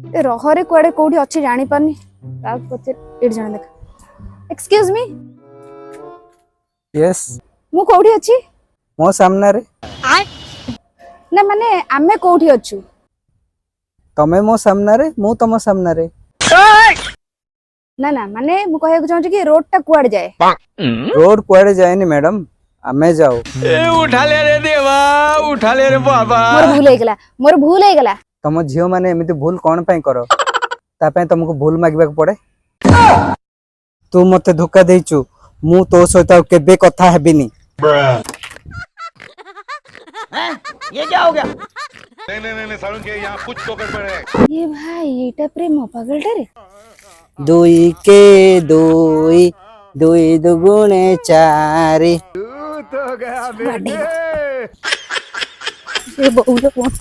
ए रहरे कुआडे कोठी अछि जानि पानी काक पचे एड जण देख एक्सक्यूज मी यस मु कोठी अछि मो सामने रे ना माने आमे कोठी अछु तमे मो सामने रे मु तम सामने रे ना ना माने मु कहय चाहू कि रोड टा कुआडे जाए रोड कुआडे जाएनी मैडम आमे जाओ उठा ले रे देवा उठा ले रे बाबा मोर भूल हे गेला तम झियो माने एमिति भूल कोन पई करो ता पई तुमको भूल मागबा पड़े तू मते धोखा देइचु मु तो सहित केबे कथा हेबिनी ये क्या हो गया नहीं सारुण के यहाँ कुछ तो गड़बड़ है। ये भाई एटा प्रेम पागलटा रे दुई के दुई दुई दुगुणे चारि तो गया ये बहुलो पहुंच